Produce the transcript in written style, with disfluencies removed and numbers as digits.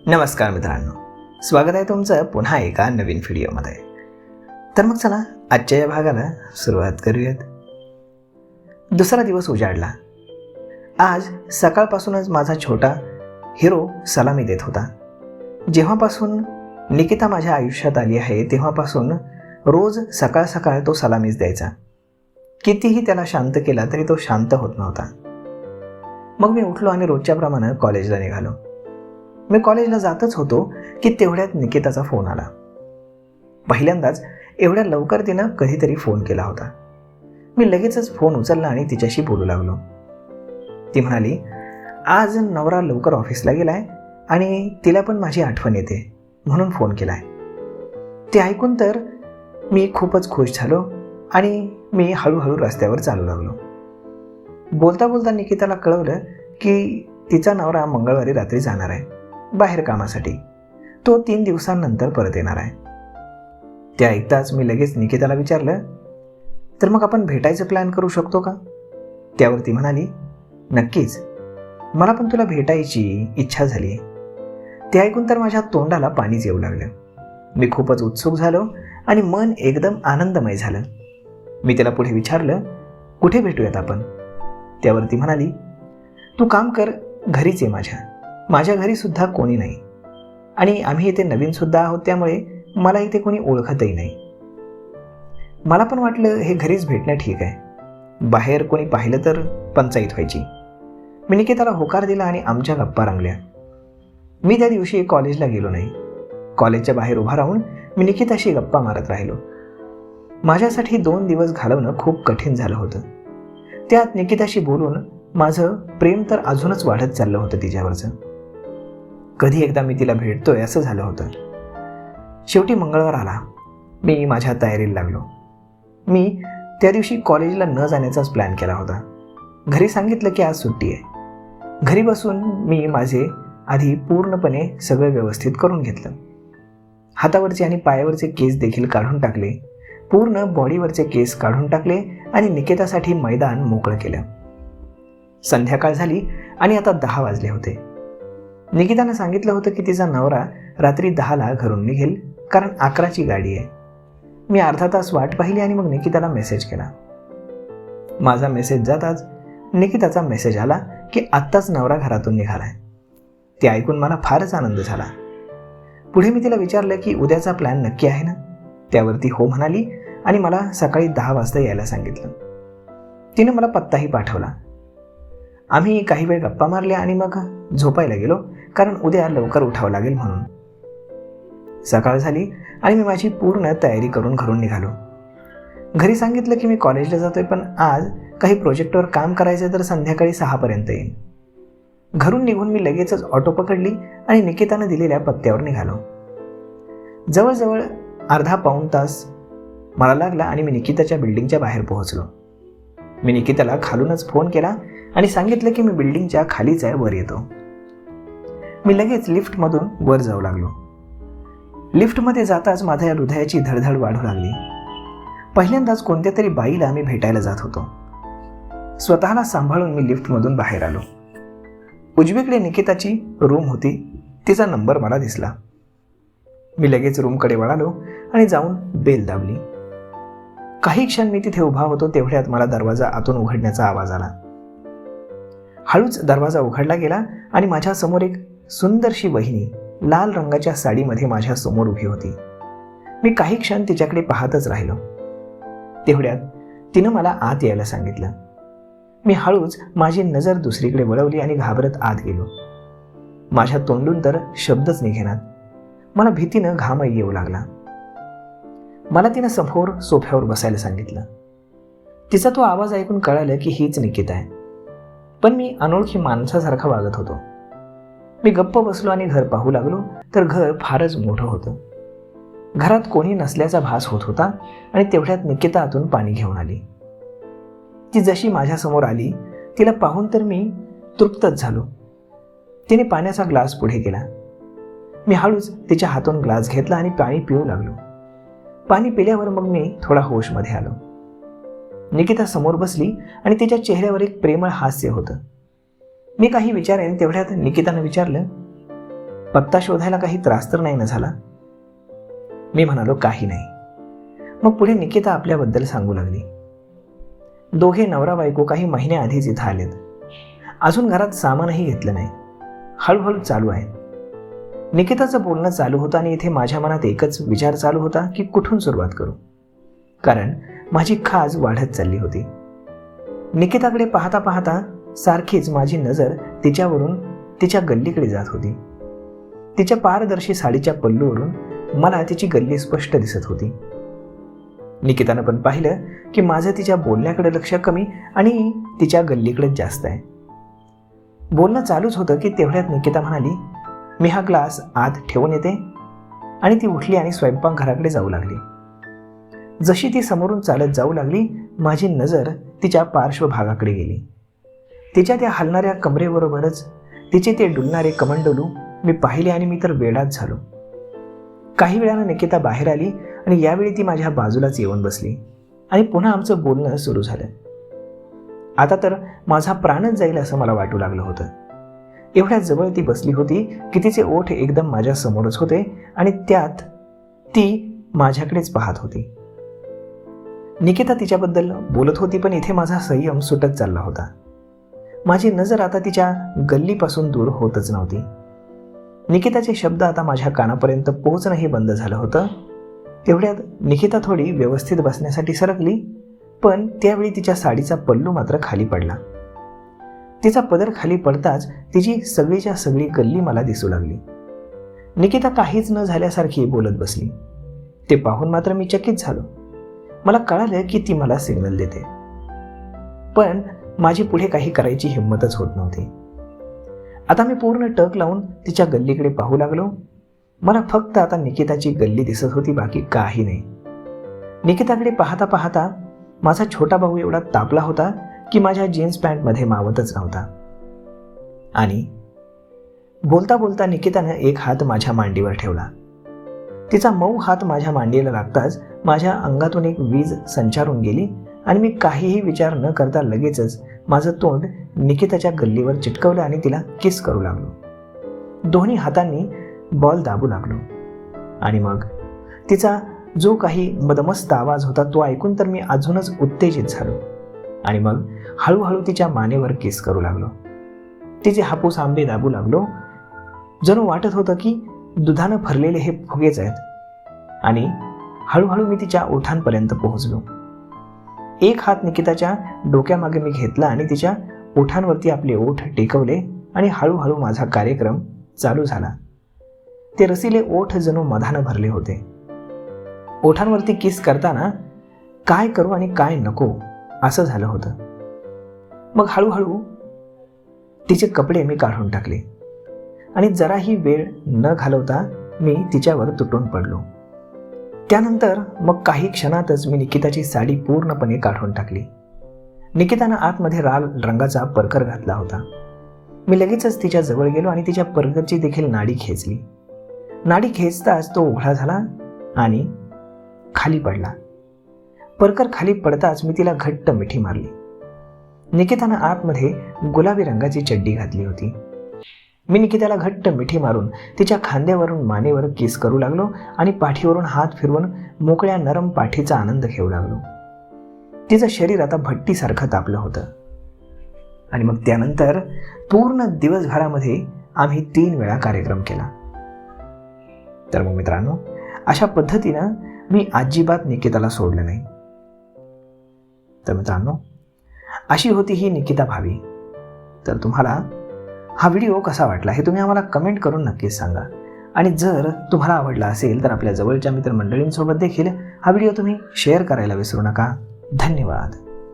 नमस्कार मित्रांनो, स्वागत आहे तुमचं पुन्हा एका नवीन व्हिडिओमध्ये. तर मग चला आजच्या या भागाला सुरुवात करूयात. दुसरा दिवस उजाडला. आज सकाळपासूनच माझा छोटा हिरो सलामी देत होता. जेव्हापासून निकिता माझ्या आयुष्यात आली आहे तेव्हापासून रोज सकाळ सकाळ तो सलामीच द्यायचा. कितीही त्याला शांत केला तरी तो शांत होत नव्हता. मग मी उठलो आणि रोजच्याप्रमाणे कॉलेजला निघालो. मी कॉलेजला जातच होतो की तेवढ्यात निकिताचा फोन आला. पहिल्यांदाच एवढ्या लवकर तिनं कधीतरी फोन केला होता. मी लगेचच फोन उचलला आणि तिच्याशी बोलू लागलो. ती म्हणाली, आज नवरा लवकर ऑफिसला गेलाय आणि तिला पण माझी आठवण येते म्हणून फोन केलाय. ते ऐकून तर मी खूपच खुश झालो आणि मी हळूहळू रस्त्यावर चालू लागलो. बोलता बोलता निकिताला कळवलं की तिचा नवरा मंगळवारी रात्री जाणार आहे बाहेर कामासाठी. तो 3 दिवसांनंतर परत येणार आहे. ते ऐकताच मी लगेच निकिताला विचारलं, तर मग आपण भेटायचं प्लॅन करू शकतो का? त्यावर ती म्हणाली, नक्कीच, मला पण तुला भेटायची इच्छा झाली. ते ऐकून तर माझ्या तोंडाला पाणीच येऊ लागलं. मी खूपच उत्सुक झालो आणि मन एकदम आनंदमय झालं. मी तिला पुढे विचारलं, कुठे भेटूयात आपण? त्यावर ती म्हणाली, तू काम कर, घरीच आहे माझ्या घरी सुद्धा कोणी नाही आणि आम्ही इथे नवीन सुद्धा आहोत, त्यामुळे मला इथे कोणी ओळखतही नाही. मला पण वाटलं हे घरीच भेटणं ठीक आहे, बाहेर कोणी पाहिलं तर पंचायत व्हायची. मी निकिताला होकार दिला आणि आमच्या गप्पा रंगल्या. मी त्या दिवशी कॉलेजला गेलो नाही. कॉलेजच्या बाहेर उभा राहून मी निकिताशी गप्पा मारत राहिलो. माझ्यासाठी 2 दिवस घालवणं खूप कठीण झालं होतं. त्यात निकिताशी बोलून माझं प्रेम तर अजूनच वाढत चाललं होतं तिच्यावरचं. कधी एकदा मी तिला भेटतोय असं झालं होतं. शेवटी मंगळवार आला. मी माझ्या तयारीला लागलो. मी त्या दिवशी कॉलेजला न जाण्याचाच प्लॅन केला होता. घरी सांगितलं की आज सुट्टी आहे. घरी बसून मी माझे आधी पूर्णपणे सगळं व्यवस्थित करून घेतलं. हातावरचे आणि पायावरचे केस देखील काढून टाकले. पूर्ण बॉडीवरचे केस काढून टाकले आणि निकितासाठी मैदान मोकळं केलं. संध्याकाळ झाली आणि आता 10 वाजले होते. निकितानं सांगितलं होतं की तिचा नवरा रात्री 10ला घरून निघेल, कारण 11ची गाडी आहे. मी अर्धा तास वाट पाहिली आणि मग निकिताला मेसेज केला. माझा मेसेज जाताच निकिताचा मेसेज आला की आत्ताच नवरा घरातून निघालाय. ते ऐकून मला फारच आनंद झाला. पुढे मी तिला विचारलं की उद्याचा प्लॅन नक्की आहे ना? त्यावरती हो म्हणाली आणि मला सकाळी 10 वाजता यायला सांगितलं. तिनं मला पत्ताही पाठवला. आम्ही काही वेळ गप्पा मारल्या आणि मग झोपायला गेलो, कारण उद्या लवकर उठावं लागेल म्हणून. सकाळ झाली आणि मी माझी पूर्ण तयारी करून घरून निघालो. घरी सांगितलं की मी कॉलेजला जातोय, पण आज काही प्रोजेक्टवर काम करायचं तर संध्याकाळी 6 पर्यंत येईन. घरून निघून मी लगेचच ऑटो पकडली आणि निकितानं दिलेल्या पत्त्यावर निघालो. जवळजवळ अर्धा पाऊण तास मला लागला आणि मी निकिताच्या बिल्डिंगच्या बाहेर पोहोचलो. मी निकिताला खालूनच फोन केला आणि सांगितलं की मी बिल्डिंगच्या खालीच आहे, वर येतो. मी लगेच लिफ्टमधून वर जाऊ लागलो. लिफ्टमध्ये जाताच माझ्या हृदयाची धडधड वाढू लागली. पहिल्यांदाच कोणत्या तरी बाईला मी भेटायला जात होतो. स्वतःला सांभाळून मी लिफ्टमधून बाहेर आलो. उजवीकडे निकिताची रूम होती. तिचा नंबर मला दिसला. मी लगेच रूमकडे वळालो आणि जाऊन बेल दाबली. काही क्षण मी तिथे उभा होतो, तेवढ्यात मला दरवाजा आतून उघडण्याचा आवाज आला. हळूच दरवाजा उघडला गेला आणि माझ्या समोर एक सुंदरशी वहिनी लाल रंगाच्या साडीमध्ये माझ्या समोर उभी होती. मी काही क्षण तिच्याकडे पाहतच राहिलो. तेवढ्यात तिनं मला आत यायला सांगितलं. मी हळूच माझी नजर दुसरीकडे वळवली आणि घाबरत आत गेलो. माझ्या तोंडून तर शब्दच निघेनात. मला भीतीनं घामही येऊ लागला. मला तिनं समोर सोफ्यावर बसायला सांगितलं. तिचा तो आवाज ऐकून कळालं की हीच निकिता आहे, पण मी अनोळखी माणसासारखा वागत होतो. मी गप्प बसलो आणि घर पाहू लागलो तर घर फारच मोठं होतं. घरात कोणी नसल्याचा भास होत होता आणि तेवढ्यात निकिता आतून पाणी घेऊन आली. ती जशी माझ्यासमोर आली तिला पाहून तर मी तृप्तच झालो. तिने पाण्याचा ग्लास पुढे केला. मी हळूच तिच्या हातून ग्लास घेतला आणि पाणी पिऊ लागलो. पाणी पिल्यावर मग मी थोडा होशमध्ये आलो. निकिता समोर बसली आणि तिच्या चेहऱ्यावर एक प्रेमळ हास्य होतं. मी काही विचारेन तेवढ्यात निकितानं विचारलं, पत्ता शोधायला काही त्रास तर नाही ना झाला? मी म्हणालो, काही नाही. मग पुढे निकिता आपल्याबद्दल सांगू लागली. दोघे नवरा बायको काही महिन्याआधीच इथं आलेत. अजून घरात सामानही घेतलं नाही. हळूहळू चालू आहे. निकिताचं बोलणं चालू होतं आणि इथे माझ्या मनात एकच विचार चालू होता की कुठून सुरुवात करू, कारण माझी खाज वाढत चालली होती. निकिताकडे पाहता पाहता सारखीच माझी नजर तिच्यावरून तिच्या गल्लीकडे जात होती. तिच्या पारदर्शी साडीच्या पल्लूवरून मला तिची गल्ली स्पष्ट दिसत होती. निकितानं पण पाहिलं की माझं तिच्या बोलण्याकडे लक्ष कमी आणि तिच्या गल्लीकडेच जास्त आहे. बोलणं चालूच होतं की तेवढ्यात निकिता म्हणाली, मी हा ग्लास आत ठेवून येते. आणि ती उठली आणि स्वयंपाकघराकडे जाऊ लागली. जशी ती समोरून चालत जाऊ लागली, माझी नजर तिच्या पार्श्वभागाकडे गेली. तिच्या त्या हलणाऱ्या कमरेबरोबरच तिचे ते डुलणारे कमंडलू मी पाहिले आणि मी तर वेडाच झालो. काही वेळानं निकिता बाहेर आली आणि यावेळी ती माझ्या बाजूलाच येऊन बसली आणि पुन्हा आमचं बोलणं सुरू झालं. आता तर माझा प्राणच जाईल असं मला वाटू लागलं होतं. एवढ्या जवळ ती बसली होती की तिचे ओठ एकदम माझ्या समोरच होते आणि त्यात ती माझ्याकडेच पाहत होती. निकिता तिच्याबद्दल बोलत होती, पण इथे माझा संयम सुटत चालला होता. माझी नजर आता तिच्या गल्लीपासून दूर होतच नव्हती. निकिताचे शब्द आता माझ्या कानापर्यंत पोहोचणंही बंद झालं होतं. तेवढ्यात निकिता थोडी व्यवस्थित बसण्यासाठी सरकली, पण त्यावेळी तिच्या साडीचा पल्लू मात्र खाली पडला. तिचा पदर खाली पडताच तिची सगळीच्या सगळी गल्ली मला दिसू लागली. निकिता काहीच न झाल्यासारखी बोलत बसली. ते पाहून मात्र मी चकित झालो. मला कळालं की ती मला सिग्नल देते, पण माझी पुढे काही करायची हिंमतच होत नव्हती. आता मी पूर्ण टक लावून तिच्या गल्लीकडे पाहू लागलो. मला फक्त आता निकिताची गल्ली दिसत होती, बाकी काही नाही. निकिताकडे पाहता पाहता माझा छोटा भाऊ एवढा तापला होता की माझ्या जीन्स पॅन्टमध्ये मावतच नव्हता. आणि बोलता बोलता निकितानं एक हात माझ्या मांडीवर ठेवला. तिचा मऊ हात माझ्या मांडीला लागताच माझ्या अंगातून एक वीज संचारून गेली आणि मी काहीही विचार न करता लगेचच माझं तोंड निकिताच्या गल्लीवर चिटकवलं आणि तिला किस करू लागलो. दोन्ही हातांनी बॉल दाबू लागलो आणि मग तिचा जो काही मदमस्त आवाज होता तो ऐकून तर मी अजूनच उत्तेजित झालो आणि मग हळूहळू तिच्या मानेवर किस करू लागलो. तिचे हापूस आंबे दाबू लागलो. जणू वाटत होतं की दुधानं भरलेले हे फुगेच आहेत. आणि हळूहळू मी तिच्या ओठांपर्यंत पोहोचलो. एक हात निकिताच्या डोक्यामागे मी घेतला आणि तिच्या ओठांवरती आपले ओठ टेकवले आणि हळूहळू माझा कार्यक्रम चालू झाला. ते रसिले ओठ जणू मधानं भरले होते. ओठांवरती किस करताना काय करू आणि काय नको असं झालं होतं. मग हळूहळू तिचे कपडे मी काढून टाकले आणि जराही वेळ न घालवता मी तिच्यावर तुटून पडलो. त्यानंतर मग काही क्षणातच मी निकिताची साडी पूर्णपणे काढून टाकली. निकितानं आतमध्ये लाल रंगाचा परकर घातला होता. मी लगेचच तिच्या जवळ गेलो आणि तिच्या परकरची देखील नाडी खेचली. नाडी खेचताच तो उघडा झाला आणि खाली पडला. परकर खाली पडताच मी तिला घट्ट मिठी मारली. निकितानं आतमध्ये गुलाबी रंगाची चड्डी घातली होती. मी निकिताला घट्ट मिठी मारून तिच्या खांद्यावरून मानेवर किस करू लागलो आणि पाठीवरून हात फिरवून मोकळ्या नरम पाठीचा आनंद घेऊ लागलो. तिचं शरीर आता भट्टीसारखं तापलं होतं. आणि मग त्यानंतर पूर्ण दिवसभरामध्ये आम्ही 3 वेळा कार्यक्रम केला. तर मग मित्रांनो, अशा पद्धतीनं मी अजिबात निकिताला सोडलं नाही. तर मित्रांनो, अशी होती ही निकिता भाभी. तर तुम्हाला हा व्हिडिओ कसा वाटला हे तुम्ही आम्हाला कमेंट करून नक्कीच सांगा. आणि जर तुम्हाला आवडला असेल तर आपल्या जवळच्या मित्रमंडळींसोबत देखील हा व्हिडिओ तुम्ही शेअर करायला विसरू नका. धन्यवाद.